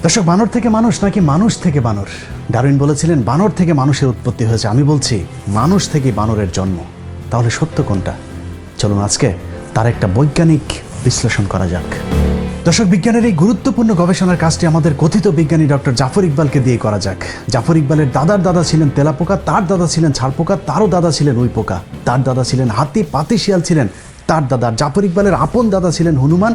দর্শক, বানর থেকে মানুষ নাকি মানুষ থেকে বানর? ডারউইন বলেছিলেন বানর থেকে মানুষের উৎপত্তি হয়েছে। আমি বলছি মানুষ থেকে বানরের জন্ম। তাহলে সত্য কোনটা? চলুন আজকে তার একটা বৈজ্ঞানিক বিশ্লেষণ করা যাক। দর্শক, বিজ্ঞানের এই গুরুত্বপূর্ণ গবেষণার কাজটি আমাদের কথিত বিজ্ঞানী ডক্টর জাফর ইকবালকে দিয়ে করা যাক। জাফর ইকবালের দাদার দাদা ছিলেন তেলাপোকা, তার দাদা ছিলেন ছাড়পোকা, তারও দাদা ছিলেন উই পোকা, তার দাদা ছিলেন হাতি, পাতি শিয়াল ছিলেন তার দাদা। জাফর ইকবালের আপন দাদা ছিলেন হনুমান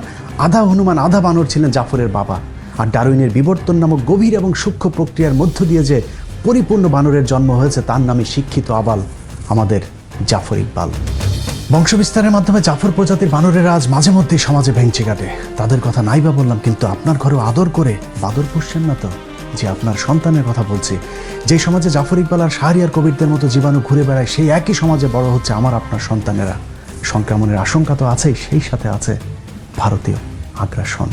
আধা বানর ছিলেন জাফরের বাবা। আর ডারউইনের বিবর্তন নামক গভীর এবং সূক্ষ্ম প্রক্রিয়ার মধ্য দিয়ে যে পরিপূর্ণ বানরের জন্ম হয়েছে তার নামে শিক্ষিত আবাল আমাদের জাফর ইকবাল। বংশবিস্তারের মাধ্যমে জাফর প্রজাতির বানরেরা আজ মাঝে মধ্যেই সমাজে ভেঙচি কাটে। তাদের কথা নাই বা বললাম, কিন্তু আপনার ঘরেও আদর করে বাদর পুষছেন না তো? যে আপনার সন্তানের কথা বলছি। যে সমাজে জাফর ইকবাল আর শাহরিয়ার কবিরদের মতো জীবাণু ঘুরে বেড়ায়, সেই একই সমাজে বড় হচ্ছে আমার আপনার সন্তানেরা। সংক্রমণের আশঙ্কা তো আছেই, সেই সাথে আছে ভারতীয় আগ্রাসন।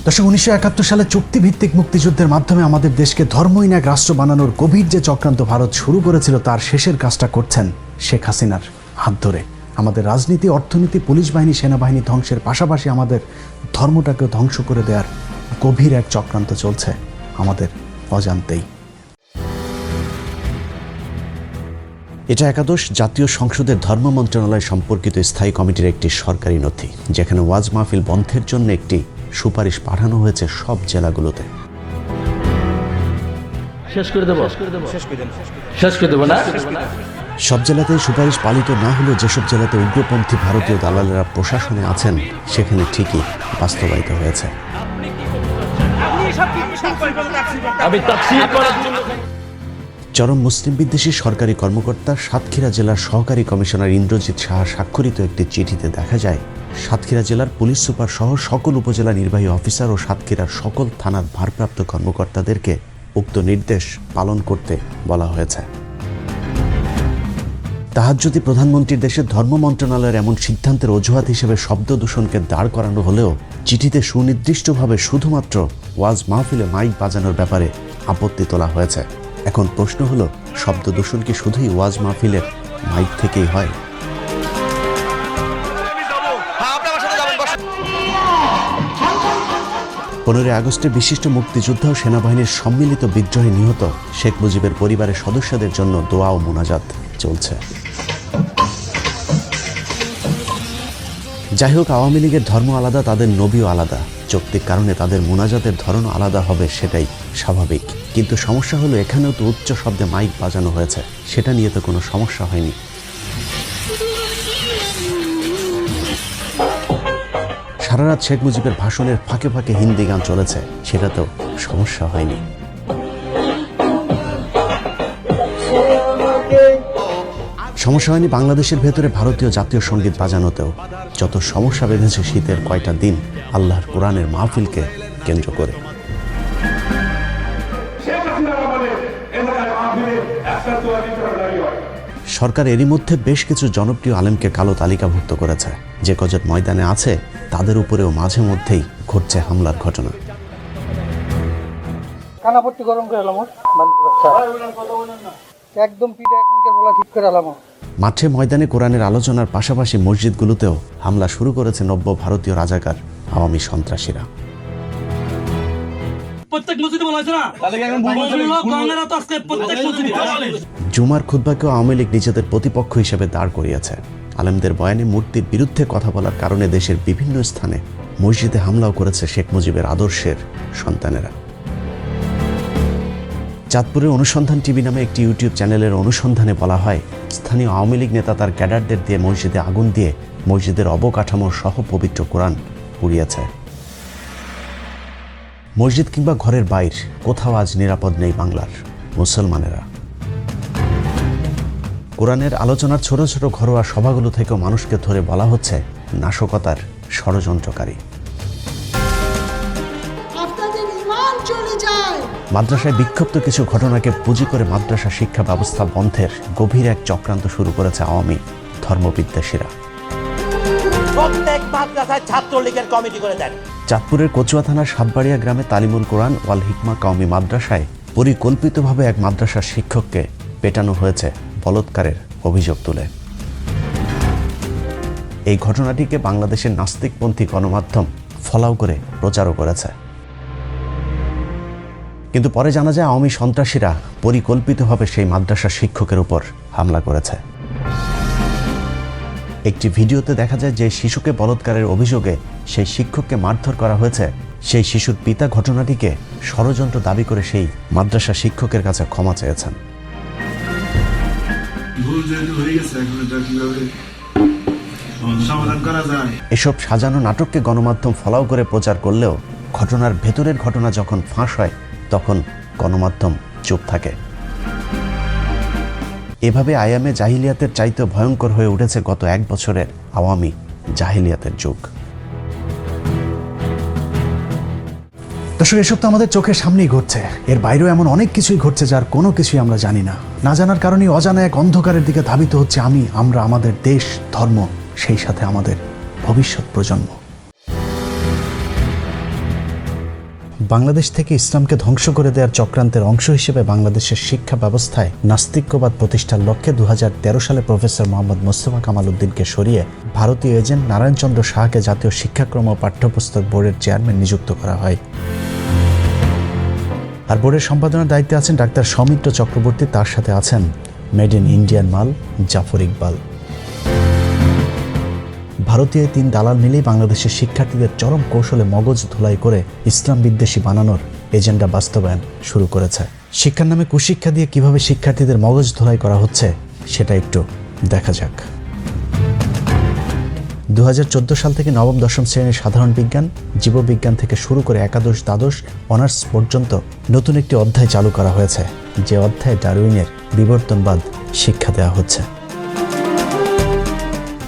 দর্শক, 1971 সালে চুক্তিভিত্তিক মুক্তিযুদ্ধের মাধ্যমে আমাদের দেশকে ধর্মহীন এক রাষ্ট্র বানানোর গভীর যে চক্রান্ত ভারত শুরু করেছিল, তার শেষের কাজটা করছেন শেখ হাসিনার হাত ধরে। আমাদের রাজনীতি, অর্থনীতি, পুলিশ বাহিনী, সেনাবাহিনী ধ্বংসের পাশাপাশি আমাদের ধর্মটাকেও ধ্বংস করে দেওয়ার গভীর এক চক্রান্ত চলছে আমাদের অজান্তেই। এটা একাদশ জাতীয় সংসদের ধর্ম মন্ত্রণালয় সম্পর্কিত স্থায়ী কমিটির একটি সরকারি নথি, যেখানে ওয়াজ মাহফিল বন্ধের জন্য একটি সুপারিশ পাঠানো হয়েছে সব জেলাগুলোতে। সব জেলাতেই সুপারিশ পালিত না হলেও যেসব জেলাতে উগ্রপন্থী ভারতীয় দালালেরা প্রশাসনে আছেন, সেখানে ঠিকই বাস্তবায়িত হয়েছে। চরম মুসলিম বিদ্বেষী সরকারি কর্মকর্তা সাতক্ষীরা জেলার সহকারী কমিশনার ইন্দ্রজিৎ সাহা স্বাক্ষরিত একটি চিঠিতে দেখা যায়, সাতক্ষীরা জেলার পুলিশ সুপার সহ সকল উপজেলা নির্বাহী অফিসার ও সাতক্ষীরার সকল থানার ভারপ্রাপ্ত কর্মকর্তাদেরকে উক্ত নির্দেশ পালন করতে বলা হয়েছে। তাহাজ্জুদি প্রধানমন্ত্রীর দেশের ধর্ম মন্ত্রণালয়ের এমন সিদ্ধান্তের অজুহাত হিসেবে শব্দ দূষণকে দাঁড় করানো হলেও চিঠিতে সুনির্দিষ্টভাবে শুধুমাত্র ওয়াজ মাহফিলে মাইক বাজানোর ব্যাপারে আপত্তি তোলা হয়েছে। এখন প্রশ্ন হলো, শব্দ দূষণ কি শুধুই ওয়াজ মাহফিলের মাইক থেকেই হয়? 15 আগস্টে বিশিষ্ট মুক্তিযোদ্ধা ও সেনাবাহিনীর সম্মিলিত বিদ্রোহে নিহত শেখ মুজিবের পরিবারের সদস্যদের জন্য দোয়া ও মোনাজাত চলছে। যাই হোক, আওয়ামী লীগের ধর্ম আলাদা, তাদের নবীও আলাদা। যৌক্তিক কারণে তাদের মোনাজাতের ধরনও আলাদা হবে, সেটাই স্বাভাবিক। কিন্তু সমস্যা হলো, এখানেও তো উচ্চ শব্দে মাইক বাজানো হয়েছে, সেটা নিয়ে তো কোনো সমস্যা হয়নি। সারা রাত শেখ মুজিবের ভাষণের ফাঁকে ফাঁকে হিন্দি গান চলেছে, সেটা তো সমস্যা হয়নি। সমস্যা হয়নি বাংলাদেশের ভেতরে ভারতীয় জাতীয় সঙ্গীত বাজানোতেও। যত সমস্যা বেঁধেছে শীতের কয়টা দিন আল্লাহর কোরআনের মাহফিলকে কেন্দ্র করে। সরকার এরই মধ্যে বেশ কিছু জনপ্রিয় আলেমকে কালো তালিকাভুক্ত করেছে। যে কজন ময়দানে আছে তাদের উপরেও মাঝে মধ্যেই ঘটছে হামলার ঘটনা। মাঠে ময়দানে কোরআনের আলোচনার পাশাপাশি মসজিদগুলোতেও হামলা শুরু করেছে নব্য ভারতীয় রাজাকার আওয়ামী সন্ত্রাসীরা। জুমার খুতবাকেও আওয়ামী লীগ নিজেদের প্রতিপক্ষ হিসেবে দাঁড় করিয়েছে। আলেমদের বয়ানে মূর্তির বিরুদ্ধে কথা বলার কারণে দেশের বিভিন্ন স্থানে মসজিদে হামলাও করেছে শেখ মুজিবের আদর্শের সন্তানেরা। চাঁদপুরের অনুসন্ধান টিভি নামে একটি ইউটিউব চ্যানেলের অনুসন্ধানে বলা হয়, স্থানীয় আওয়ামী লীগ নেতা তার ক্যাডারদের দিয়ে মসজিদে আগুন দিয়ে মসজিদের অবকাঠামো সহ পবিত্র কোরআন পুড়িয়েছে। মসজিদ কিংবা ঘরের বাইর কোথাও আজ নিরাপদ নেই বাংলার মুসলমানেরা। কোরআনের আলোচনার ছোট ছোট ঘরোয়া সভাগুলো থেকেও মানুষকে ধরে বলা হচ্ছে নাশকতার ষড়যন্ত্রকারী। মাদ্রাসায় বিক্ষিপ্ত কিছু ঘটনাকে পুঁজি করে মাদ্রাসা শিক্ষা ব্যবস্থা বন্ধের গভীর এক চক্রান্ত শুরু করেছে আওয়ামী ধর্মবিদ্বেষীরা। চাঁদপুরের কচুয়া থানার সাতবাড়িয়া গ্রামে তালিমুল কোরআন ওয়াল হিকমা কওমি মাদ্রাসায় পরিকল্পিতভাবে এক মাদ্রাসার শিক্ষককে পেটানো হয়েছে বলৎকারের অভিযোগ তুলে। এই ঘটনাটিকে বাংলাদেশের নাস্তিকপন্থী গণমাধ্যম ফলাও করে প্রচারও করেছে। কিন্তু পরে জানা যায় আওয়ামী সন্ত্রাসীরা পরিকল্পিতভাবে সেই মাদ্রাসা শিক্ষকের উপর হামলা করেছে। একটি ভিডিওতে দেখা যায় যে শিশুকে বলাৎকারের অভিযোগে সেই শিক্ষককে মারধর করা হয়েছে। সেই শিশুর পিতা ঘটনাটিকে ষড়যন্ত্র দাবি করে সেই মাদ্রাসা শিক্ষকের কাছে ক্ষমা চেয়েছেন। এসব সাজানো নাটককে গণমাধ্যম ফলাও করে প্রচার করলেও ঘটনার ভেতরের ঘটনা যখন ফাঁস হয় তখন গণমাধ্যম চুপ থাকে। এভাবে আয়ামে জাহিলিয়াতের চাইতে ভয়ঙ্কর হয়ে উঠেছে গত 1 বছরের আওয়ামী জাহিলিয়াতের যুগ। দর্শক, এসব তো আমাদের চোখের সামনেই ঘটছে, এর বাইরেও এমন অনেক কিছুই ঘটছে যার কোনো কিছুই আমরা জানি না। না জানার কারণেই অজানা এক অন্ধকারের দিকে ধাবিত হচ্ছে আমরা, আমাদের দেশ, ধর্ম, সেই সাথে আমাদের ভবিষ্যৎ প্রজন্ম। বাংলাদেশ থেকে ইসলামকে ধ্বংস করে দেওয়ার চক্রান্তের অংশ হিসেবে বাংলাদেশের শিক্ষা ব্যবস্থায় নাস্তিক্যবাদ প্রতিষ্ঠার লক্ষ্যে 2013 সালে প্রফেসর মোহাম্মদ মোস্তফা কামাল উদ্দিনকে সরিয়ে ভারতীয় এজেন্ট নারায়ণচন্দ্র শাহকে জাতীয় শিক্ষাক্রম ও পাঠ্যপুস্তক বোর্ডের চেয়ারম্যান নিযুক্ত করা হয়। আর বোর্ডের সম্পাদনার দায়িত্বে আছেন ডাক্তার সৌমিত্র চক্রবর্তী, তার সাথে আছেন মেড ইন ইন্ডিয়ান মাল জাফর ইকবাল। ভারতীয় 3 দালাল মিলেই বাংলাদেশের শিক্ষার্থীদের চরম কৌশলে মগজ ধোলাই করে ইসলাম বিদ্বেষী বানানোর এজেন্ডা বাস্তবায়ন শুরু করেছে। শিক্ষার নামে কুশিক্ষা দিয়ে কিভাবে শিক্ষার্থীদের মগজ ধোলাই করা হচ্ছে সেটা একটু দেখা যাক। 2014 সাল থেকে নবম দশম শ্রেণীর সাধারণ বিজ্ঞান, জীববিজ্ঞান থেকে শুরু করে একাদশ, দ্বাদশ, অনার্স পর্যন্ত নতুন একটি অধ্যায় চালু করা হয়েছে, যে অধ্যায়ে ডারউইনের বিবর্তনবাদ শিক্ষা দেওয়া হচ্ছে।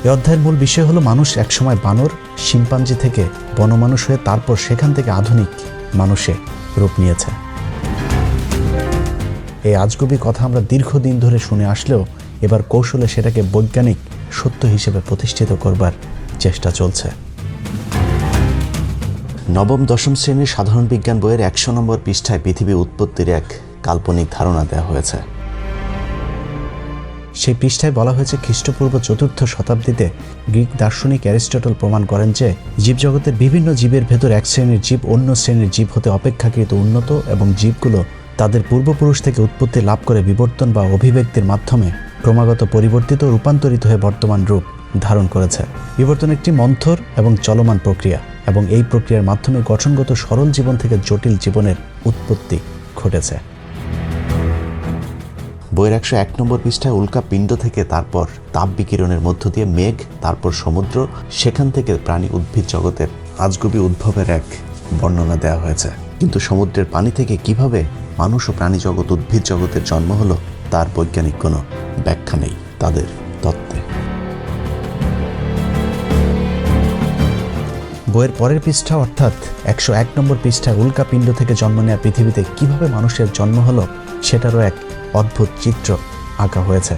এই অধ্যায়ের মূল বিষয় হলো মানুষ একসময় বানর, শিম্পাঞ্জি থেকে বনমানুষ হয়ে তারপর সেখান থেকে আধুনিক মানুষে রূপ নিয়েছে। এই আজগুবি কথা আমরা দীর্ঘদিন ধরে শুনে আসলেও এবার কৌশলে সেটাকে বৈজ্ঞানিক সত্য হিসেবে প্রতিষ্ঠিত করবার চেষ্টা চলছে। নবম দশম শ্রেণীর সাধারণ বিজ্ঞান বইয়ের 100 নম্বর পৃষ্ঠায় পৃথিবী উৎপত্তির এক কাল্পনিক ধারণা দেওয়া হয়েছে। সেই পৃষ্ঠায় বলা হয়েছে খ্রিস্টপূর্ব 4র্থ শতাব্দীতে গ্রিক দার্শনিক অ্যারিস্টটল প্রমাণ করেন যে জীবজগতের বিভিন্ন জীবের ভেতর এক শ্রেণীর জীব অন্য শ্রেণীর জীব হতে অপেক্ষাকৃত উন্নত এবং জীবগুলো তাদের পূর্বপুরুষ থেকে উৎপত্তি লাভ করে বিবর্তন বা অভিব্যক্তির মাধ্যমে ক্রমাগত পরিবর্তিত ও রূপান্তরিত হয়ে বর্তমান রূপ ধারণ করেছে। বিবর্তন একটি মন্থর এবং চলমান প্রক্রিয়া এবং এই প্রক্রিয়ার মাধ্যমে গঠনগত সরল জীবন থেকে জটিল জীবনের উৎপত্তি ঘটেছে। বইয়ের 101 নম্বর পৃষ্ঠায় উল্কা পিণ্ড থেকে তারপর তাপ বিকিরণের মধ্য দিয়ে মেঘ, তারপর সমুদ্র, সেখান থেকে প্রাণী উদ্ভিদ জগতের আজগুবি উদ্ভবের এক বর্ণনা দেওয়া হয়েছে। কিন্তু সমুদ্রের পানি থেকে কিভাবে মানুষ ও প্রাণী জগৎ, উদ্ভিদ জগতের জন্ম হলো তার বৈজ্ঞানিক কোনো ব্যাখ্যা নেই তাদের তত্ত্বে। বইয়ের পরের পৃষ্ঠা অর্থাৎ 101 নম্বর পৃষ্ঠায় উল্কা পিণ্ড থেকে জন্ম নেওয়া পৃথিবীতে কিভাবে মানুষের জন্ম হলো সেটারও এক অদ্ভুত চিত্র আঁকা হয়েছে।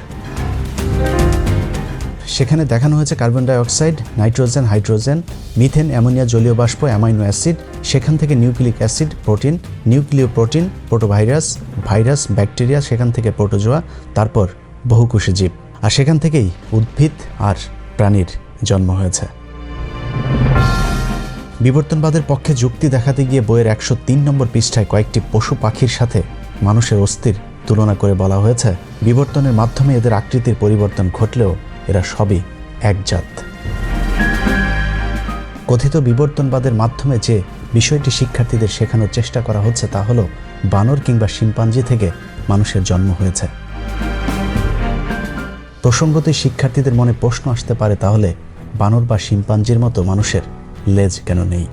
সেখানে দেখানো হয়েছে carbon dioxide, nitrogen, hydrogen, methane, ammonia, জলীয় বাষ্প, অ্যামাইনো অ্যাসিড, সেখান থেকে nucleic acid, protein, nucleoprotein, protovirus, virus, bacteria, সেখান থেকে প্রোটোজোয়া, তারপর বহুকোষী জীব, আর সেখান থেকেই উদ্ভিদ আর প্রাণীর জন্ম হয়েছে। বিবর্তনবাদের পক্ষে যুক্তি দেখাতে গিয়ে বইয়ের 103 নম্বর পৃষ্ঠায় কয়েকটি পশু পাখির সাথে মানুষের অস্থির তুলনা করে বলা হয়েছে বিবর্তনের মাধ্যমে এদের আকৃতির পরিবর্তন ঘটলেও এরা সবই এক জাত। কথিত বিবর্তনবাদের মাধ্যমে যে বিষয়টি শিক্ষার্থীদের শেখানোর চেষ্টা করা হচ্ছে তা হলো বানর কিংবা শিম্পাঞ্জি থেকে মানুষের জন্ম হয়েছে। প্রসঙ্গতই শিক্ষার্থীদের মনে প্রশ্ন আসতে পারে, তাহলে বানর বা শিম্পাঞ্জির মতো মানুষের লেজ কেন নেই?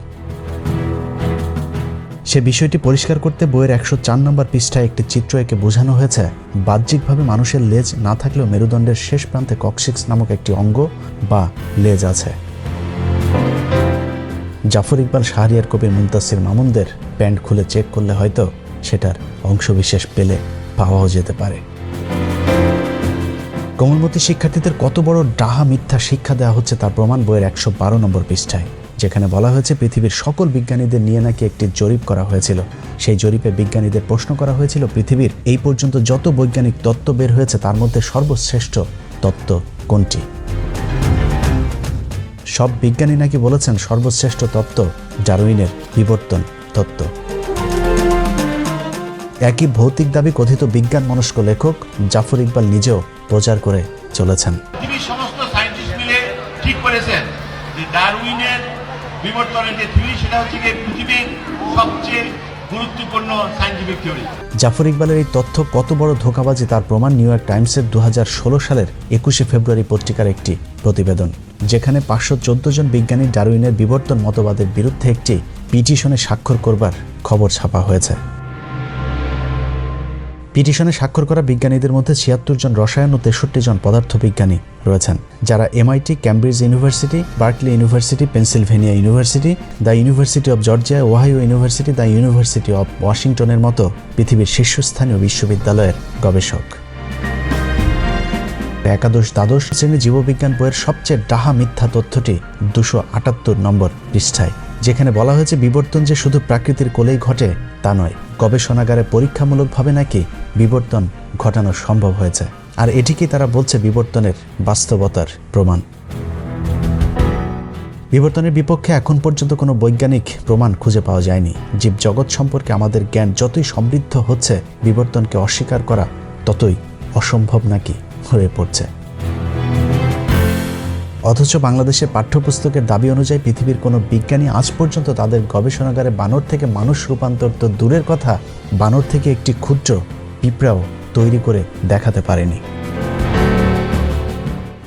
সে বিষয়টি পরিষ্কার করতে বইয়ের 104 নম্বর পৃষ্ঠায় একটি চিত্র এঁকে বোঝানো হয়েছে বাহ্যিকভাবে মানুষের লেজ না থাকলেও মেরুদণ্ডের শেষ প্রান্তে কক্সিক্স নামক একটি অঙ্গ বা লেজ আছে। জাফর ইকবাল, শাহরিয়ার কবির, মুনতাসির মামুনদের প্যান্ট খুলে চেক করলে হয়তো সেটার অংশবিশেষ পেলে পাওয়াও যেতে পারে। কোমলমতি শিক্ষার্থীদের কত বড় ডাহা মিথ্যা শিক্ষা দেওয়া হচ্ছে তার প্রমাণ বইয়ের 112 নম্বর পৃষ্ঠায়, যেখানে বলা হয়েছে পৃথিবীর সকল বিজ্ঞানীদের নিয়ে নাকি একটি জরিপ করা হয়েছিল। সেই জরিপে বিজ্ঞানীদের প্রশ্ন করা হয়েছিল পৃথিবীর এই পর্যন্ত যত বৈজ্ঞানিক তত্ত্ব বের হয়েছে তার মধ্যে সর্বশ্রেষ্ঠ তত্ত্ব কোনটি। সব বিজ্ঞানী নাকি বলেছেন সর্বশ্রেষ্ঠ তত্ত্ব ডারউইনের বিবর্তন তত্ত্ব। একই ভৌতিক দাবি কথিত বিজ্ঞান মনস্ক লেখক জাফর ইকবাল নিজেও প্রচার করে চলেছেন। পৃথিবীর সমস্ত সায়েন্টিস্ট মিলে ঠিক করেছেন যে ডারউইনের বিবর্তনের যে থিওরি সেটা হচ্ছে যে পৃথিবীর সবচেয়ে গুরুত্বপূর্ণ সায়েন্টিফিক থিওরি। জাফর ইকবালের এই তথ্য কত বড় ধোঁকাবাজি তার প্রমাণ নিউ ইয়র্ক টাইমসের 2016 সালের 21শে ফেব্রুয়ারি পত্রিকার একটি প্রতিবেদন, যেখানে 514 জন বিজ্ঞানী ডারউইনের বিবর্তন মতবাদের বিরুদ্ধে একটি পিটিশনে স্বাক্ষর করবার খবর ছাপা হয়েছে। পিটিশনে স্বাক্ষর করা বিজ্ঞানীদের মধ্যে 76 জন রসায়ন ও 63 জন পদার্থবিজ্ঞানী রয়েছেন, যারা MIT, Cambridge university, Berkeley university, Pennsylvania university, the university of Georgia, Ohio university, the university of ওয়াশিংটনের মতো পৃথিবীর শীর্ষস্থানীয় বিশ্ববিদ্যালয়ের গবেষক। একাদশ দ্বাদশ শ্রেণী জীববিজ্ঞান বইয়ের সবচেয়ে ডাহা মিথ্যা তথ্যটি 278 নম্বর পৃষ্ঠায়, যেখানে বলা হয়েছে বিবর্তন যে শুধু প্রাকৃতির কোলেই ঘটে তা নয়, গবেষণাগারে পরীক্ষামূলকভাবে নাকি বিবর্তন ঘটানো সম্ভব হয়েছে। আর এটিকেই তারা বলছে বিবর্তনের বাস্তবতার প্রমাণ। বিবর্তনের বিপক্ষে এখন পর্যন্ত কোনো বৈজ্ঞানিক প্রমাণ খুঁজে পাওয়া যায়নি। জীবজগৎ সম্পর্কে আমাদের জ্ঞান যতই সমৃদ্ধ হচ্ছে, বিবর্তনকে অস্বীকার করা ততই অসম্ভব নাকি হয়ে পড়ছে। অথচ বাংলাদেশের পাঠ্যপুস্তকের দাবি অনুযায়ী পৃথিবীর কোনো বিজ্ঞানী আজ পর্যন্ত তাদের গবেষণাগারে বানর থেকে মানুষ রূপান্তর তো দূরের কথা, বানর থেকে একটি ক্ষুদ্র পিঁপড়াও তৈরি করে দেখাতে পারেনি।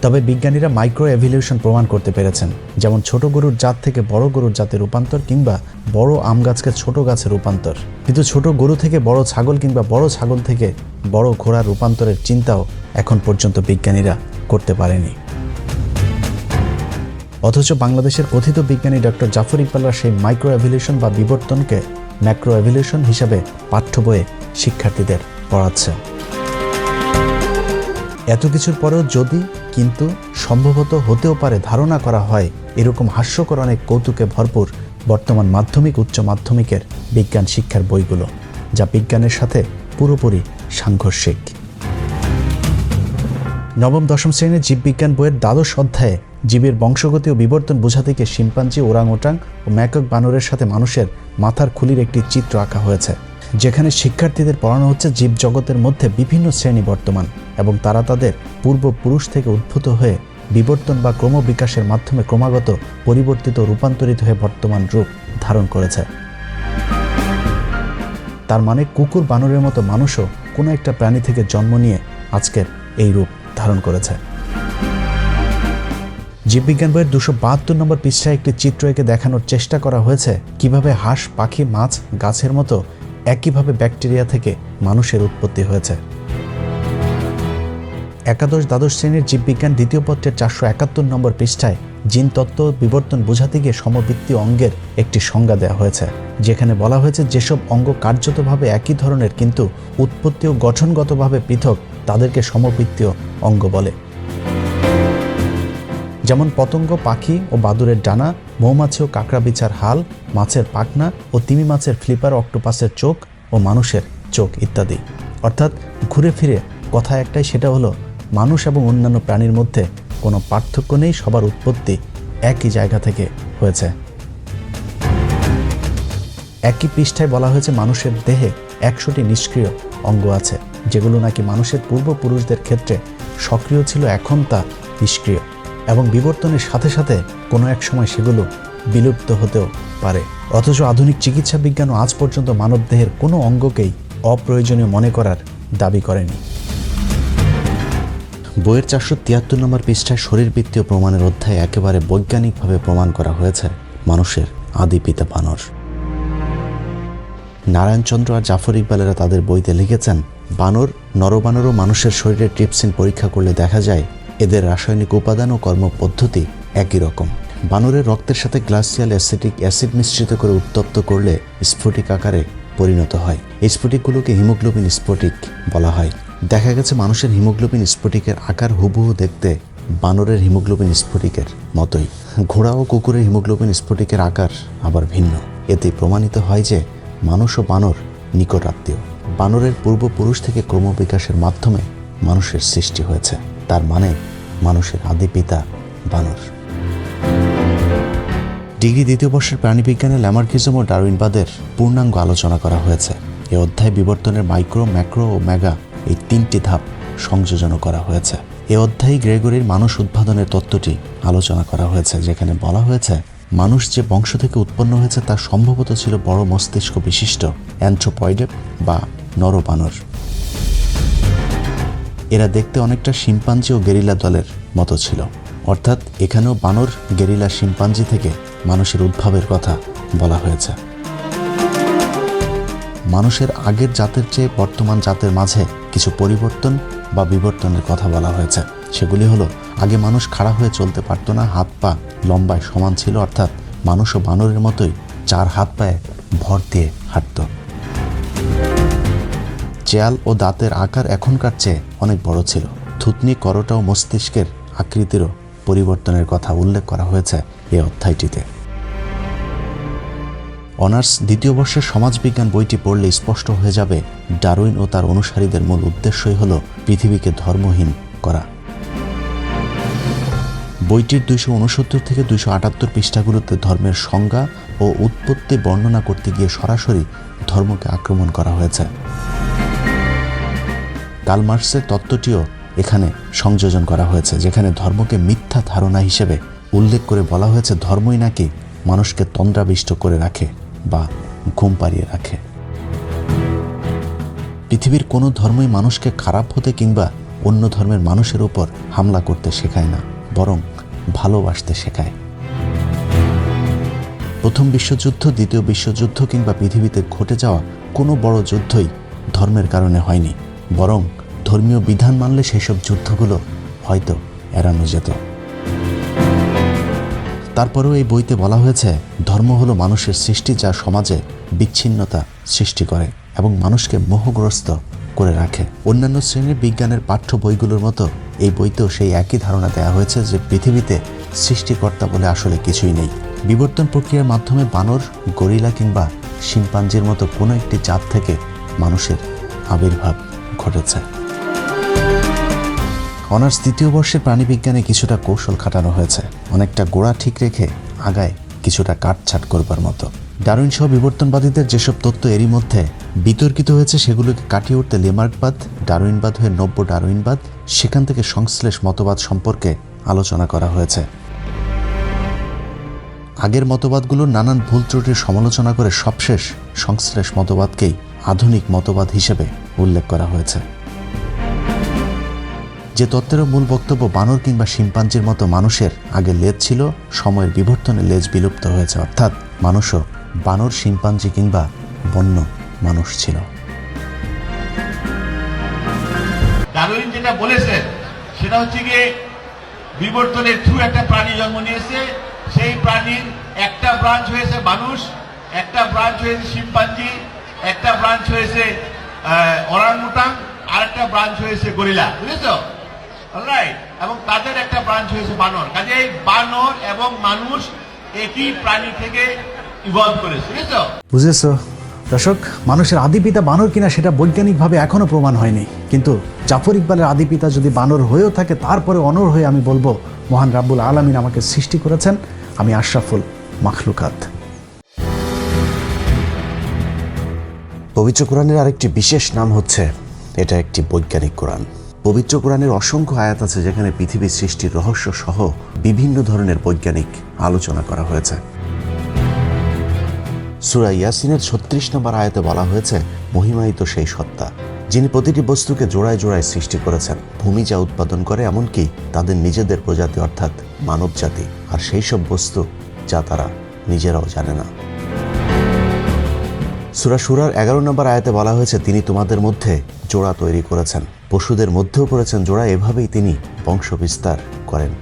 তবে বিজ্ঞানীরা মাইক্রো এভলিউশন প্রমাণ করতে পেরেছেন, যেমন ছোট গরুর জাত থেকে বড় গরুর জাতে রূপান্তর কিংবা বড় আম গাছকে ছোট গাছে রূপান্তর। কিন্তু ছোট গরু থেকে বড় ছাগল কিংবা বড় ছাগল থেকে বড় ঘোড়ার রূপান্তরের চিন্তাও এখন পর্যন্ত বিজ্ঞানীরা করতে পারেনি। অথচ বাংলাদেশের কথিত বিজ্ঞানী ডক্টর জাফর ইকবালরা সেই মাইক্রো এভলিউশন বা বিবর্তনকে ম্যাক্রো এভলিউশন হিসাবে পাঠ্য বইয়ে শিক্ষার্থীদের পড়াচ্ছে। এত কিছুর পরেও যদি কিন্তু সম্ভবত হতেও পারে ধারণা করা হয় এরকম হাস্যকর অনেক কৌতুকে ভরপুর বর্তমান মাধ্যমিক, উচ্চ মাধ্যমিকের বিজ্ঞান শিক্ষার বইগুলো, যা বিজ্ঞানের সাথে পুরোপুরি সাংঘর্ষিক। নবম দশম শ্রেণীর জীববিজ্ঞান বইয়ের দ্বাদশ অধ্যায়ে জীবের বংশগতি ও বিবর্তন বোঝাতে গিয়ে শিম্পাঞ্জি, ওরাংওটাং ও ম্যাকক বানরের সাথে মানুষের মাথার খুলির একটি চিত্র আঁকা হয়েছে, যেখানে শিক্ষার্থীদের পড়ানো হচ্ছে জীবজগতের মধ্যে বিভিন্ন শ্রেণী বর্তমান এবং তারা তাদের পূর্বপুরুষ থেকে উদ্ভূত হয়ে বিবর্তন বা ক্রমবিকাশের মাধ্যমে ক্রমাগত পরিবর্তিত রূপান্তরিত হয়ে বর্তমান রূপ ধারণ করেছে। তার মানে কুকুর বানরের মতো মানুষও কোনো একটা প্রাণী থেকে জন্ম নিয়ে আজকের এই রূপ ধারণ করেছে। জীববিজ্ঞান বইয়ের 272 নম্বর পৃষ্ঠায় একটি চিত্র এঁকে দেখানোর চেষ্টা করা হয়েছে কিভাবে হাঁস, পাখি, মাছ, গাছের মতো একইভাবে ব্যাকটেরিয়া থেকে মানুষের উৎপত্তি হয়েছে। একাদশ দ্বাদশ শ্রেণীর জীববিজ্ঞান দ্বিতীয় পত্রের 471 নম্বর পৃষ্ঠায় জিন তত্ত্ব বিবর্তন বোঝাতে গিয়ে সমবৃত্তীয় অঙ্গের একটি সংজ্ঞা দেওয়া হয়েছে, যেখানে বলা হয়েছে যেসব অঙ্গ কার্যতভাবে একই ধরনের কিন্তু উৎপত্তি ও গঠনগতভাবে পৃথক তাদেরকে সমবৃত্তীয় অঙ্গ বলে। যেমন পতঙ্গ, পাখি ও বাদুড়ের ডানা, মৌমাছি ও কাঁকড়া বিছার হাল, মাছের পাখনা ও তিমি মাছের ফ্লিপার, অক্টোপাসের চোখ ও মানুষের চোখ ইত্যাদি। অর্থাৎ ঘুরে ফিরে কথা একটাই, সেটা হলো মানুষ এবং অন্যান্য প্রাণীর মধ্যে কোনো পার্থক্য নেই, সবার উৎপত্তি একই জায়গা থেকে হয়েছে। একই পৃষ্ঠায় বলা হয়েছে মানুষের দেহে 100টি নিষ্ক্রিয় অঙ্গ আছে, যেগুলো নাকি মানুষের পূর্বপুরুষদের ক্ষেত্রে সক্রিয় ছিল, এখন তা নিষ্ক্রিয় এবং বিবর্তনের সাথে সাথে কোনো এক সময় সেগুলো বিলুপ্ত হতেও পারে। অথচ আধুনিক চিকিৎসা বিজ্ঞানও আজ পর্যন্ত মানবদেহের কোনো অঙ্গকেই অপ্রয়োজনীয় মনে করার দাবি করেনি। বইয়ের 473 নম্বর পৃষ্ঠায় শরীরবৃত্তীয় প্রমাণের অধ্যায়ে একেবারে বৈজ্ঞানিকভাবে প্রমাণ করা হয়েছে মানুষের আদি পিতা বানর। নারায়ণচন্দ্র আর জাফর ইকবালেরা তাদের বইতে লিখেছেন, বানর, নরবানর ও মানুষের শরীরে ট্রিপসিন পরীক্ষা করলে দেখা যায় এদের রাসায়নিক উপাদান ও কর্মপদ্ধতি একই রকম। বানরের রক্তের সাথে গ্লাসিয়াল অ্যাসিটিক অ্যাসিড মিশ্রিত করে উত্তপ্ত করলে স্ফটিক আকারে পরিণত হয়। এই স্ফটিকগুলোকে হিমোগ্লোবিন স্ফটিক বলা হয়। দেখা গেছে মানুষের হিমোগ্লোবিন স্ফটিকের আকার হুবহু দেখতে বানরের হিমোগ্লোবিন স্ফটিকের মতোই। ঘোড়া ও কুকুরের হিমোগ্লোবিন স্ফটিকের আকার আবার ভিন্ন। এতে প্রমাণিত হয় যে মানুষ ও বানর নিকট আত্মীয়। বানরের পূর্বপুরুষ থেকে ক্রমবিকাশের মাধ্যমে মানুষের সৃষ্টি হয়েছে, তার মানে মানুষের আদি পিতা বানর। ডিগ্রি দ্বিতীয় বর্ষের প্রাণীবিজ্ঞানে ল্যামার্কিজম ও ডারউইনবাদের পূর্ণাঙ্গ আলোচনা করা হয়েছে। এ অধ্যায় বিবর্তনের মাইক্রো, ম্যাক্রো ও মেগা এই 3টি ধাপ সংযোজন করা হয়েছে। এ অধ্যায়ে গ্রেগরির মানুষ উদ্ভাবনের তত্ত্বটি আলোচনা করা হয়েছে, যেখানে বলা হয়েছে মানুষ যে বংশ থেকে উৎপন্ন হয়েছে তা সম্ভবত ছিল বড় মস্তিষ্ক বিশিষ্ট অ্যানথ্রোপয়েড বা নরবানর। এরা দেখতে অনেকটা শিম্পাঞ্জি ও গেরিলা দলের মতো ছিল, অর্থাৎ এখানেও বানর, গেরিলা, শিম্পাঞ্জি থেকে মানুষের উদ্ভবের কথা বলা হয়েছে। মানুষের আগের জাতের চেয়ে বর্তমান জাতের মাঝে কিছু পরিবর্তন বা বিবর্তনের কথা বলা হয়েছে। সেগুলি হলো, আগে মানুষ খাড়া হয়ে চলতে পারত না, হাত পা লম্বায় সমান ছিল, অর্থাৎ মানুষও বানরের মতোই 4 হাত পায়ে ভর দিয়ে হাঁটত। চেয়াল ও দাঁতের আকার এখনকার চেয়ে অনেক বড় ছিল। থুতনি, করোটা ও মস্তিষ্কের আকৃতিরও পরিবর্তনের কথা উল্লেখ করা হয়েছে এই অধ্যায়টিতে। অনার্স 2য় বর্ষের সমাজবিজ্ঞান বইটি পড়লে স্পষ্ট হয়ে যাবে ডারউইন ও তার অনুসারীদের মূল উদ্দেশ্যই হল পৃথিবীকে ধর্মহীন করা। বইটির 269 থেকে 278 পৃষ্ঠাগুলোতে ধর্মের সংজ্ঞা ও উৎপত্তি বর্ণনা করতে গিয়ে সরাসরি ধর্মকে আক্রমণ করা হয়েছে। কার্ল মার্কসের তত্ত্বটিও এখানে সংযোজন করা হয়েছে, যেখানে ধর্মকে মিথ্যা ধারণা হিসেবে উল্লেখ করে বলা হয়েছে ধর্মই নাকি মানুষকে তন্দ্রাবিষ্ট করে রাখে বা ঘুম পাড়িয়ে রাখে। পৃথিবীর কোনো ধর্মই মানুষকে খারাপ হতে কিংবা অন্য ধর্মের মানুষের উপর হামলা করতে শেখায় না, বরং ভালোবাসতে শেখায়। প্রথম বিশ্বযুদ্ধ, দ্বিতীয় বিশ্বযুদ্ধ কিংবা পৃথিবীতে ঘটে যাওয়া কোনো বড় যুদ্ধই ধর্মের কারণে হয়নি, বরং ধর্মীয় বিধান মানলে সেসব যুদ্ধগুলো হয়তো এড়ানো যেত। তারপরেও এই বইতে বলা হয়েছে ধর্ম হলো মানুষের সৃষ্টি, যা সমাজে বিচ্ছিন্নতা সৃষ্টি করে এবং মানুষকে মোহগ্রস্ত করে রাখে। অন্যান্য শ্রেণীর বিজ্ঞানের পাঠ্য বইগুলোর মতো এই বইতেও সেই একই ধারণা দেওয়া হয়েছে যে পৃথিবীতে সৃষ্টিকর্তা বলে আসলে কিছুই নেই। বিবর্তন প্রক্রিয়ার মাধ্যমে বানর, গরিলা কিংবা শিম্পাঞ্জির মতো কোনো একটি জাত থেকে মানুষের আবির্ভাব ঘটেছে। অনার্স 2য় বর্ষের প্রাণীবিজ্ঞানে কিছুটা কৌশল খাটানো হয়েছে, অনেকটা গোড়া ঠিক রেখে আগায় কিছুটা কাটছাট করবার মতো। ডারউইন সহ বিবর্তনবাদীদের যেসব তত্ত্ব এরই মধ্যে বিতর্কিত হয়েছে সেগুলোকে কাটিয়ে উঠতে লেমার্কবাদ, ডারউইনবাদ হয়ে নব্য ডারউইনবাদ, সেখান থেকে সংশ্লেষ মতবাদ সম্পর্কে আলোচনা করা হয়েছে। আগের মতবাদগুলোর নানান ভুল ত্রুটির সমালোচনা করে সবশেষ সংশ্লেষ মতবাদকেই আধুনিক মতবাদ হিসেবে উল্লেখ করা হয়েছে। যে তত্ত্বের মূল বক্তব্য বানর কিংবা শিম্পাঞ্জির মতো মানুষের আগে লেজ ছিল, সময়ের বিবর্তনে লেজ বিলুপ্ত হয়েছে, অর্থাৎ মানুষও বানর, শিম্পাঞ্জি কিংবা বন্য মানুষ ছিল। ডারউইন যেটা বলেছেন সেটা হচ্ছে গিয়ে বিবর্তনের থ্রু একটা প্রাণী জন্ম নিয়েছে, সেই প্রাণীর একটা ব্রাঞ্চ হয়েছে মানুষ, একটা ব্রাঞ্চ হয়েছে শিম্পাঞ্জি, একটা ব্রাঞ্চ হয়েছে ওরাংউটাং, আর একটা ব্রাঞ্চ হয়েছে গরিলা, বুঝেছো? অলরাইট, এবং তাদের একটা ব্রাঞ্চ হয়েছে বানর। কাজেই বানর এবং মানুষ একই প্রাণী থেকে ইভলভ করেছে, বুঝেছো? বুঝেছো দর্শক, মানুষের আদিপিতা বানর কিনা সেটা বৈজ্ঞানিকভাবে এখনো প্রমাণ হয়নি, কিন্তু জাফর ইকবালের আদিপিতা যদি বানর হয়েও থাকে, তারপরে অনর হয়ে আমি বলবো মহান রাব্বুল আলামিন আমাকে সৃষ্টি করেছেন, আমি আশরাফুল মাখলুকাত। পবিত্র কোরআনের আরেকটি বিশেষ নাম হচ্ছে এটা একটি বৈজ্ঞানিক কোরআন। পবিত্র কোরআনের অসংখ্য আয়াত আছে যেখানে পৃথিবীর সৃষ্টির রহস্য সহ বিভিন্ন ধরনের বৈজ্ঞানিক আলোচনা করা হয়েছে। সূরা ইয়াসিনের 36 নম্বর আয়াতে বলা হয়েছে, মহিমায়িত সেই সত্তা যিনি প্রতিটি বস্তুকে জোড়ায় জোড়ায় সৃষ্টি করেছেন, ভূমি যা উৎপাদন করে এমনকি তাদের নিজেদের প্রজাতি অর্থাৎ মানব জাতি, আর সেই সব বস্তু যা তারা নিজেরাও জানে না। সূরা শুরার 11 নম্বর আয়াতে বলা হয়েছে, তিনি তোমাদের মধ্যে জোড়া তৈরি করেছেন, পশুদের মধ্যেও করেছেন জোড়া, এভাবেই তিনি বংশ বিস্তার করেন।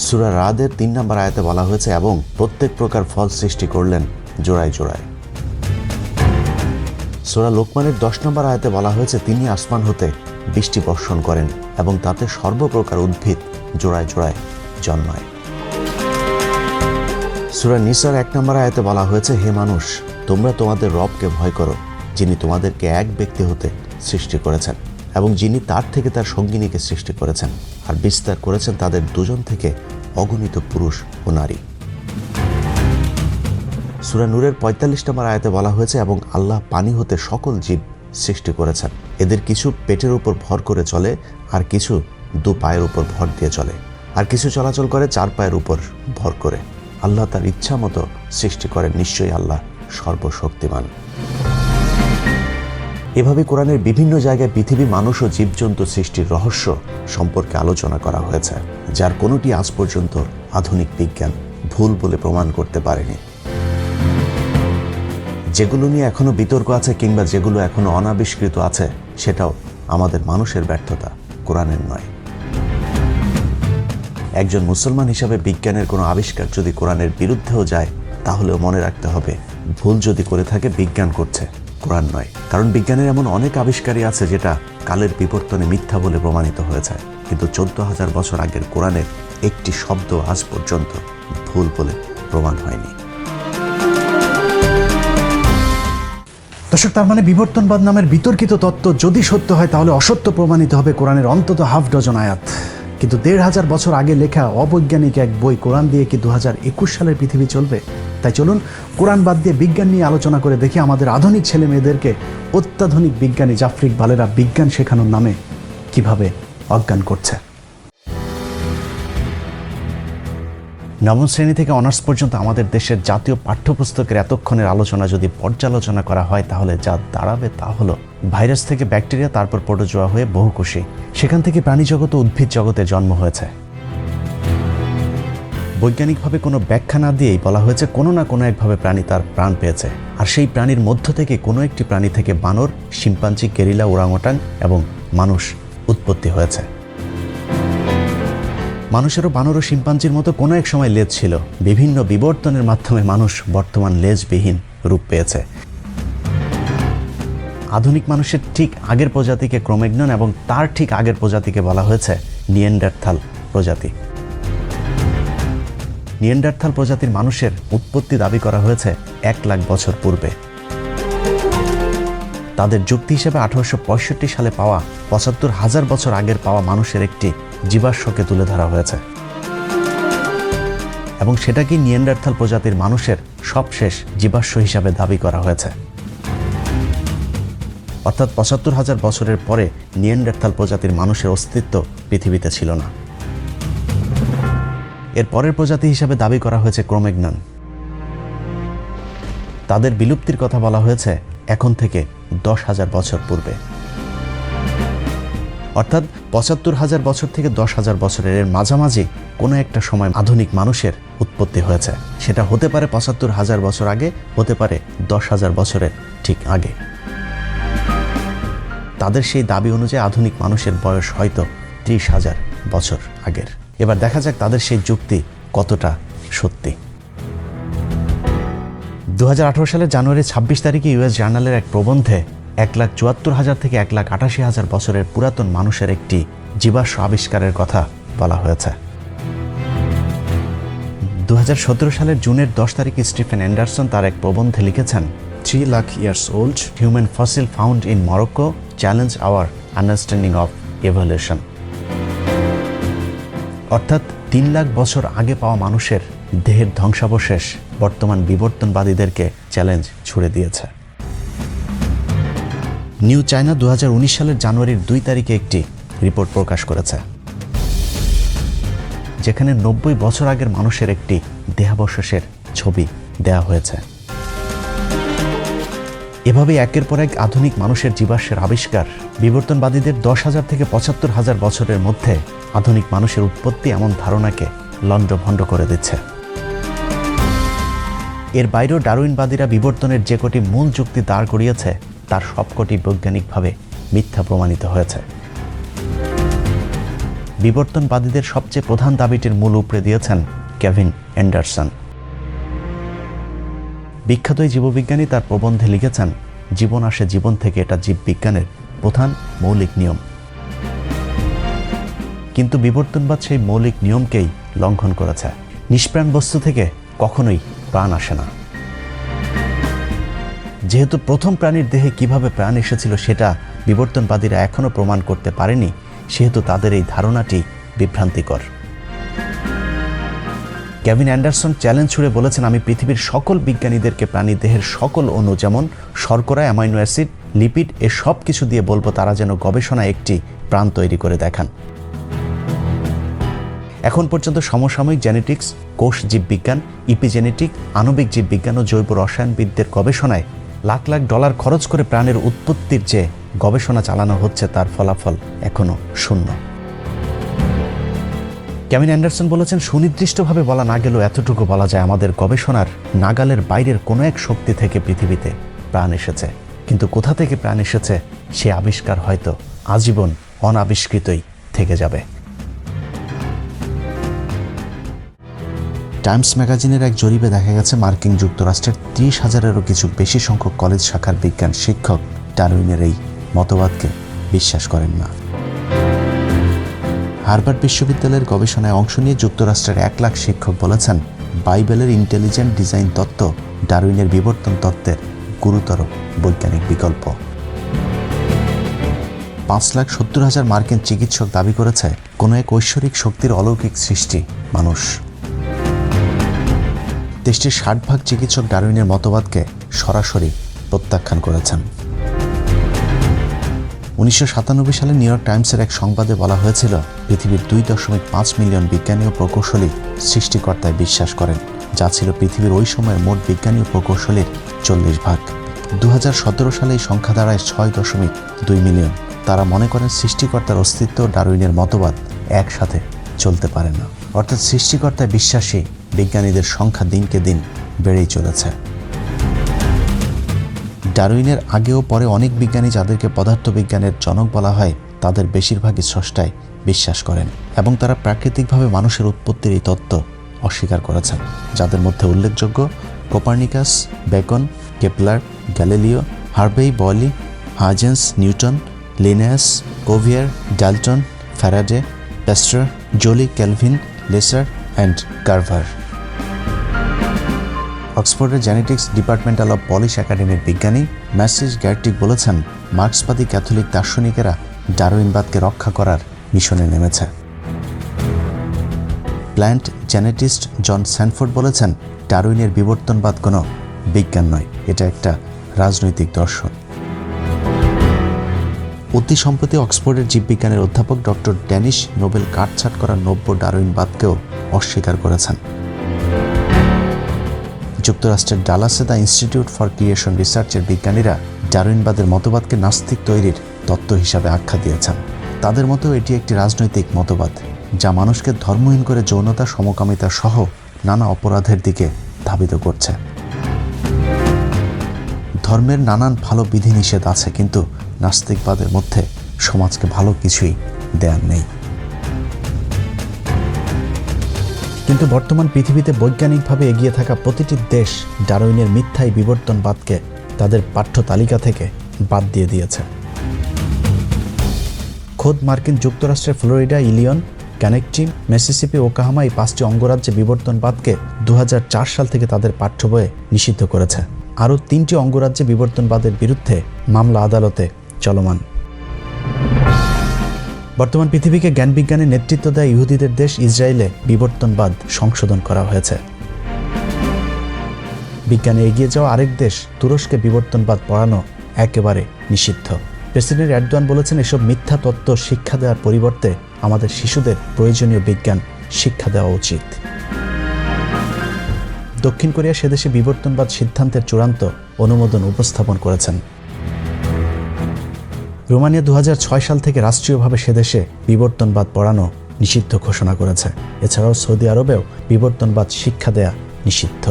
সূরা রাদের 3 নম্বর আয়াতে বলা হয়েছে, এবং প্রত্যেক প্রকার ফল সৃষ্টি করলেন জোড়ায় জোড়ায়। সূরা লোকমানের 10 নম্বর আয়াতে বলা হয়েছে, তিনি আসমান হতে বৃষ্টি বর্ষণ করেন এবং তাতে সর্বপ্রকার উদ্ভিদ জোড়ায় জোড়ায় জন্মায়। সূরা নিসার 1 নম্বর আয়াতে বলা হয়েছে, হে মানুষ, তোমরা তোমাদের রবকে ভয় করো, যিনি তোমাদেরকে এক ব্যক্তি হতে সৃষ্টি করেছেন এবং যিনি তার থেকে তার সঙ্গিনীকে সৃষ্টি করেছেন আর বিস্তার করেছেন তাদের দুজন থেকে অগণিত পুরুষ ও নারী। সূরা নূরের ৪৫ নম্বর আয়াতে বলা হয়েছে, এবং আল্লাহ পানি হতে সকল জীব সৃষ্টি করেছেন। এদের কিছু পেটের উপর ভর করে চলে, আর কিছু দু পায়ের উপর ভর দিয়ে চলে, আর কিছু চলাচল করে চার পায়ের উপর ভর করে। আল্লাহ তার ইচ্ছা মতো সৃষ্টি করেন, নিশ্চয়ই আল্লাহ সর্বশক্তিমান। এভাবে কোরআনের বিভিন্ন জায়গায় পৃথিবী, মানুষ ও জীবজন্তু সৃষ্টির রহস্য সম্পর্কে আলোচনা করা হয়েছে, যার কোনোটি আজ পর্যন্ত আধুনিক বিজ্ঞান ভুল বলে প্রমাণ করতে পারেনি। যেগুলো নিয়ে এখনো বিতর্ক আছে কিংবা যেগুলো এখনো অনাবিষ্কৃত আছে, সেটাও আমাদের মানুষের ব্যর্থতা, কোরআনের নয়। একজন মুসলমান হিসাবে বিজ্ঞানের কোনো আবিষ্কার যদি কোরআনের বিরুদ্ধেও যায়, তাহলেও মনে রাখতে হবে, ভুল যদি করে থাকে বিজ্ঞান করছে, কোরআন নয়। কারণ বিজ্ঞানের এমন অনেক আবিষ্কারই আছে যেটা কালের বিবর্তনে মিথ্যা বলে প্রমাণিত হয়েছে, কিন্তু ১৪,০০০ বছর আগের কোরআনের একটি শব্দ আজ পর্যন্ত ভুল বলে প্রমাণ হয়নি। দর্শক, তার মানে বিবর্তনবাদ নামের বিতর্কিত তত্ত্ব যদি সত্য হয়, তাহলে অসত্য প্রমাণিত হবে কোরআনের অন্তত হাফ ডজন আয়াত। কিন্তু ১৫০০ বছর আগে লেখা অবৈজ্ঞানিক এক বই কোরআন দিয়ে কি ২০২১ সালের পৃথিবী চলবে? তাই চলুন কোরআন বাদ দিয়ে বিজ্ঞান নিয়ে আলোচনা করে দেখি আমাদের আধুনিক ছেলে মেয়েদেরকে অত্যাধুনিক বিজ্ঞানী জাফর ইকবালেরা বিজ্ঞান শেখানোর নামে কিভাবে অজ্ঞান করছে। নবম শ্রেণী থেকে অনার্স পর্যন্ত আমাদের দেশের জাতীয় পাঠ্যপুস্তকের এতক্ষণের আলোচনা যদি পর্যালোচনা করা হয়, তাহলে যা দাঁড়াবে তা হলো ভাইরাস থেকে ব্যাকটেরিয়া, তারপর প্রোটোজোয়া হয়ে বহুকোষী, সেখান থেকে প্রাণীজগৎ ও উদ্ভিদ জগতে জন্ম হয়েছে। বৈজ্ঞানিকভাবে কোনো ব্যাখ্যা না দিয়েই বলা হয়েছে কোনো না কোনো একভাবে প্রাণী তার প্রাণ পেয়েছে, আর সেই প্রাণীর মধ্য থেকে কোনো একটি প্রাণী থেকে বানর, শিম্পাঞ্জি, গেরিলা, ওরাংওটাং এবং মানুষ উৎপত্তি হয়েছে। মানুষেরও বানর ও শিম্পাঞ্জির মতো কোনো এক সময় লেজ ছিল। বিভিন্ন বিবর্তনের মাধ্যমে মানুষ বর্তমান লেজবিহীন রূপ পেয়েছে। আধুনিক মানুষের ঠিক আগের প্রজাতিকে ক্রোম্যাগনন এবং তার ঠিক আগের প্রজাতিকে বলা হয়েছে নিয়েন্ডারথাল প্রজাতি। নিয়েন্ডারথাল প্রজাতির মানুষের উৎপত্তি দাবি করা হয়েছে ১ লাখ বছর পূর্বে। তাদের যুক্তি হিসেবে ১৮৬৫ সালে পাওয়া ৭৫,০০০ বছর আগের পাওয়া মানুষের একটি জীবাশ্মকে তুলে ধরা হয়েছে, এবং সেটাকেই নিয়েন্ডারথাল প্রজাতির মানুষের সবশেষ জীবাশ্ম হিসাবে দাবি করা হয়েছে। অর্থাৎ ৭৫,০০০ বছরের পরে নিয়েন্ডারথাল প্রজাতির মানুষের অস্তিত্ব পৃথিবীতে ছিল না। এর পরের প্রজাতি হিসাবে দাবি করা হয়েছে ক্রোম্যাগনন। তাদের বিলুপ্তির কথা বলা হয়েছে এখন থেকে ১০,০০০ বছর পূর্বে। অর্থাৎ ৭৫,০০০ বছর থেকে ১০,০০০ বছরের এর মাঝামাঝি কোনো একটা সময় আধুনিক মানুষের উৎপত্তি হয়েছে। সেটা হতে পারে ৭৫,০০০ বছর আগে, হতে পারে ১০,০০০ বছরের ঠিক আগে। তাদের সেই দাবি অনুযায়ী আধুনিক মানুষের বয়স হয়তো ৩০,০০০ বছর আগের। এবার দেখা যাক তাদের সেই যুক্তি কতটা সত্যি। ২০১৮ সালের জানুয়ারি ২৬ তারিখে ইউএস জার্নালের এক প্রবন্ধে ১,৭৪,০০০ থেকে ১,৮৮,০০০ বছরের পুরাতন মানুষের একটি জীবাশ্ম আবিষ্কারের কথা বলা হয়েছে। ২০১৭ সালের জুনের ১০ তারিখে স্টিফেন অ্যান্ডারসন তার এক প্রবন্ধে লিখেছেন, 3 lakh years old human fossil found in Morocco challenge our understanding of evolution. অর্থাৎ ৩ লাখ বছর আগে পাওয়া মানুষের দেহের ধ্বংসাবশেষ বর্তমান বিবর্তনবাদীদেরকে চ্যালেঞ্জ ছুড়ে দিয়েছে। নিউ চায়না ২০১৯ সালের জানুয়ারির ২ তারিখে একটি রিপোর্ট প্রকাশ করেছে, যেখানে ৯০ বছর আগের মানুষের একটি দেহাবশেষের ছবি দেয়া হয়েছে। এভাবে একের পর এক আধুনিক মানুষের জীবাশ্মের আবিষ্কার বিবর্তনবাদীদের ১০,০০০ থেকে ৭৫,০০০ বছরের মধ্যে আধুনিক মানুষের উৎপত্তি এমন ধারণাকে লণ্ডভণ্ড করে দিচ্ছে। এর বাইরেও ডারউইনবাদীরা বিবর্তনের যে কটি মূল যুক্তি দাঁড় করিয়েছে, তার সবকটি বৈজ্ঞানিকভাবে মিথ্যা প্রমাণিত হয়েছে। বিবর্তনবাদীদের সবচেয়ে প্রধান দাবিটির মূল উপড়ে দিয়েছেন কেভিন অ্যান্ডারসন। বিখ্যাত এই জীববিজ্ঞানী তার প্রবন্ধে লিখেছেন, জীবন আসে জীবন থেকে, এটা জীববিজ্ঞানের প্রধান মৌলিক নিয়ম। কিন্তু বিবর্তনবাদ সেই মৌলিক নিয়মকেই লঙ্ঘন করেছে। নিষ্প্রাণ বস্তু থেকে কখনোই প্রাণ আসে না। যেহেতু প্রথম প্রাণীর দেহে কিভাবে প্রাণ এসেছিল সেটা বিবর্তনবাদীরা এখনো প্রমাণ করতে পারেনি, সেহেতু তাদের এই ধারণাটি বিভ্রান্তিকর। কেভিন অ্যান্ডারসন চ্যালেঞ্জ ছুড়ে বলেছেন, আমি পৃথিবীর সকল বিজ্ঞানীদেরকে প্রাণীদেহের সকল অণু যেমন শর্করা, অ্যামাইনো অ্যাসিড, লিপিড এ সব কিছু দিয়ে বলবো তারা যেন গবেষণায় একটি প্রাণ তৈরি করে দেখান। এখন পর্যন্ত সমসাময়িক জেনেটিক্স, কোষ জীববিজ্ঞান, ইপিজেনেটিক, আণবিক জীববিজ্ঞান ও জৈব রসায়নবিদদের গবেষণায় লাখ লাখ ডলার খরচ করে প্রাণের উৎপত্তির যে গবেষণা চালানো হচ্ছে তার ফলাফল এখনও শূন্য। কেভিন অ্যান্ডারসন বলেছেন, সুনির্দিষ্টভাবে বলা না গেলেও এতটুকু বলা যায়, আমাদের গবেষণার নাগালের বাইরের কোনো এক শক্তি থেকে পৃথিবীতে প্রাণ এসেছে, কিন্তু কোথা থেকে প্রাণ এসেছে সে আবিষ্কার হয়তো আজীবন অনাবিষ্কৃতই থেকে যাবে। টাইমস ম্যাগাজিনের এক জরিপে দেখা গেছে মার্কিন যুক্তরাষ্ট্রের 30,000-এরও কিছু বেশি সংখ্যক কলেজ শাখার বিজ্ঞান শিক্ষক ডারউইনের এই মতবাদকে বিশ্বাস করেন না। হার্ভার্ড বিশ্ববিদ্যালয়ের গবেষণায় অংশ নিয়ে যুক্তরাষ্ট্রের 1 লাখ শিক্ষক বলেছেন, বাইবেলের ইন্টেলিজেন্ট ডিজাইন তত্ত্ব ডারউইনের বিবর্তন তত্ত্বের গুরুতর বৈজ্ঞানিক বিকল্প। 5,70,000 মার্কিন চিকিৎসক দাবি করেছে কোনো এক ঐশ্বরিক শক্তির অলৌকিক সৃষ্টি মানুষ। দেশটির 60% চিকিৎসক ডারউইনের মতবাদকে সরাসরি প্রত্যাখ্যান করেছেন। 1997 সালে নিউ ইয়র্ক টাইমসের এক সংবাদে বলা হয়েছিল, পৃথিবীর 2.5 মিলিয়ন বিজ্ঞানী ও প্রকৌশলী সৃষ্টিকর্তায় বিশ্বাস করেন, যা ছিল পৃথিবীর ওই সময়ের মোট বিজ্ঞানী ও প্রকৌশলীর 40%। 2017 সালে এই সংখ্যা দাঁড়ায় 6.2 মিলিয়ন। তারা মনে করেন সৃষ্টিকর্তার অস্তিত্ব ও ডারউইনের মতবাদ একসাথে চলতে পারে না, অর্থাৎ সৃষ্টিকর্তায় বিশ্বাসী বিজ্ঞানীদের সংখ্যা দিনকে দিন বেড়েই চলেছে। ডারউইনের আগেও পরে অনেক বিজ্ঞানী যাদেরকে পদার্থবিজ্ঞানের জনক বলা হয় তাদের বেশিরভাগই স্রষ্টায় বিশ্বাস করেন এবং তারা প্রাকৃতিকভাবে মানুষের উৎপত্তির এই তত্ত্ব অস্বীকার করেছেন, যাদের মধ্যে উল্লেখযোগ্য Copernicus, Bacon, Kepler, Galileo, Harvey, Boyle, Huygens, Newton, Linnaeus, Cuvier, Dalton, Faraday, Pasteur, Joly, Calvin, Lesser and Carver. অক্সফোর্ডের জেনেটিক্স ডিপার্টমেন্টাল অব পলিশ একাডেমির বিজ্ঞানী ম্যাসিস গ্যারটিক বলেছেন, মার্ক্সবাদী ক্যাথলিক দার্শনিকেরা ডারউইনবাদকে রক্ষা করার মিশনে নেমেছে। প্ল্যান্ট জেনেটিস্ট জন স্যানফোর্ড বলেছেন, ডারউইনের বিবর্তনবাদ কোনো বিজ্ঞান নয়, এটা একটা রাজনৈতিক দর্শন। অতি সম্প্রতি অক্সফোর্ডের জীববিজ্ঞানের অধ্যাপক ডক্টর ড্যানিশ নোবেল কাটছাঁট করা নব্য ডারউইনবাদকেও অস্বীকার করেছেন। যুক্তরাষ্ট্রের ডালাসে দ্য ইনস্টিটিউট ফর ক্রিয়েশন রিসার্চের বিজ্ঞানীরা ডারউইনবাদের মতবাদকে নাস্তিক তৈরির তত্ত্ব হিসাবে আখ্যা দিয়েছেন। তাদের মতো এটি একটি রাজনৈতিক মতবাদ, যা মানুষকে ধর্মহীন করে যৌনতা, সমকামিতা সহ নানা অপরাধের দিকে ধাবিত করছে। ধর্মের নানান ভালো বিধিনিষেধ আছে, কিন্তু নাস্তিকবাদের মধ্যে সমাজকে ভালো কিছুই দেয়ার নেই। কিন্তু বর্তমান পৃথিবীতে বৈজ্ঞানিকভাবে এগিয়ে থাকা প্রতিটি দেশ ডারউইনের মিথ্যাই বিবর্তনবাদকে তাদের পাঠ্য তালিকা থেকে বাদ দিয়ে দিয়েছে। খোদ মার্কিন যুক্তরাষ্ট্রের ফ্লোরিডা, ইলিয়ন, কানেকটি, মিসিসিপি, ওকাহামা এই 5টি অঙ্গরাজ্যে বিবর্তনবাদকে 2004 সাল থেকে তাদের পাঠ্য বইয়ে নিষিদ্ধ করেছে। আরও 3টি অঙ্গরাজ্যে বিবর্তনবাদের বিরুদ্ধে মামলা আদালতে চলমান। বর্তমান পৃথিবীকে জ্ঞানবিজ্ঞানের নেতৃত্ব দেয় ইহুদিদের দেশ ইসরায়েলে বিবর্তনবাদ সংশোধন করা হয়েছে। বিজ্ঞানে এগিয়ে যাওয়া আরেক দেশ তুরস্কে বিবর্তনবাদ পড়ানো একেবারে নিষিদ্ধ। প্রেসিডেন্ট এরদোয়ান বলেছেন, এসব মিথ্যা তত্ত্ব শিক্ষা দেওয়ার পরিবর্তে আমাদের শিশুদের প্রয়োজনীয় বিজ্ঞান শিক্ষা দেওয়া উচিত। দক্ষিণ কোরিয়া সেদেশে বিবর্তনবাদ সিদ্ধান্তের চূড়ান্ত অনুমোদন উপস্থাপন করেছেন। রোমানিয়া 2006 সাল থেকে রাষ্ট্রীয়ভাবে সেদেশে বিবর্তনবাদ পড়ানো নিষিদ্ধ ঘোষণা করেছে। এছাড়াও সৌদি আরবেও বিবর্তনবাদ শিক্ষা দেয়া নিষিদ্ধ।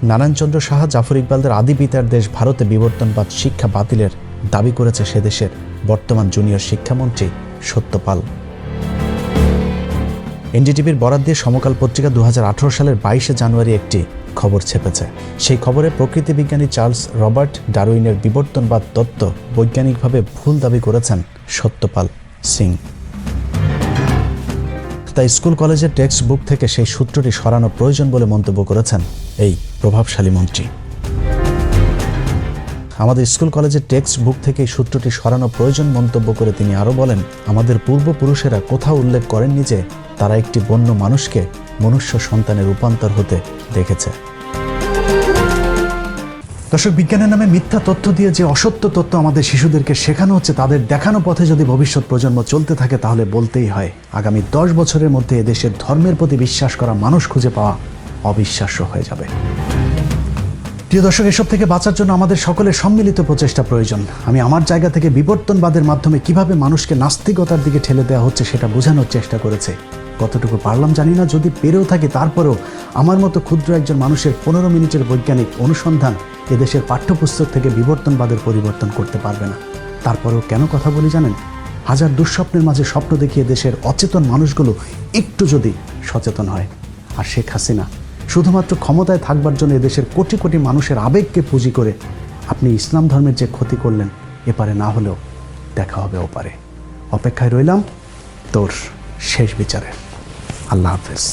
নারায়ণচন্দ্র সাহা, জাফর ইকবালদের আদি পিতার দেশ ভারতে বিবর্তনবাদ শিক্ষা বাতিলের দাবি করেছে সেদেশের বর্তমান জুনিয়র শিক্ষামন্ত্রী সত্যপাল। এনডিটিভির বরাত দিয়ে সমকাল পত্রিকা 2018 সালের 22 জানুয়ারি একটি খবর ছেপেছে। সেই খবরে প্রকৃতি বিজ্ঞানী চার্লস রবার্ট ডারউইনের বিবর্তনবাদ তত্ত্ব বৈজ্ঞানিকভাবে ভুল দাবি করেছেন সত্যপাল সিং। তাই স্কুল কলেজের টেক্সট বুক থেকে সেই সূত্রটি সরানো প্রয়োজন বলে মন্তব্য করেছেন এই প্রভাবশালী মন্ত্রী। আমাদের স্কুল কলেজের টেক্সট বুক থেকে এই সূত্রটি সরানো প্রয়োজন মন্তব্য করে তিনি আরও বলেন, আমাদের পূর্বপুরুষেরা কোথাও উল্লেখ করেননি যে তারা একটি বন্য মানুষকে মনুষ্য সন্তানের রূপান্তর হতে দেখেছে। দর্শক, বিজ্ঞানের নামে মিথ্যা তথ্য দিয়ে যে অসত্য তথ্য আমাদের শিশুদেরকে শেখানো হচ্ছে, তাদের দেখানো পথে যদি ভবিষ্যৎ প্রজন্ম চলতে থাকে তাহলে বলতেই হয় আগামী 10 বছরের মধ্যে এদেশের ধর্মের প্রতি বিশ্বাস করা মানুষ খুঁজে পাওয়া অবিশ্বাস্য হয়ে যাবে। প্রিয় দর্শক, এসব থেকে বাঁচার জন্য আমাদের সকলের সম্মিলিত প্রচেষ্টা প্রয়োজন। আমি আমার জায়গা থেকে বিবর্তনবাদের মাধ্যমে কিভাবে মানুষকে নাস্তিকতার দিকে ঠেলে দেওয়া হচ্ছে সেটা বোঝানোর চেষ্টা করেছে। কতটুকু পারলাম জানি না, যদি পেরেও থাকি তারপরেও আমার মতো ক্ষুদ্র একজন মানুষের 15 মিনিটের বৈজ্ঞানিক অনুসন্ধান এদেশের পাঠ্যপুস্তক থেকে বিবর্তনবাদের পরিবর্তন করতে পারবে না। তারপরেও কেন কথা বলি জানেন? হাজার দুঃস্বপ্নের মাঝে স্বপ্ন দেখিয়ে দেশের অচেতন মানুষগুলো একটু যদি সচেতন হয়। আর শেখ হাসিনা শুধুমাত্র ক্ষমতায় থাকবার জন্য এদেশের কোটি কোটি মানুষের আবেগকে পুঁজি করে আপনি ইসলাম ধর্মের যে ক্ষতি করলেন, এপারে না হলেও দেখা হবে ওপারে। অপেক্ষায় রইলাম তোর শেষ বিচারে। আল্লাহ হাফেজ।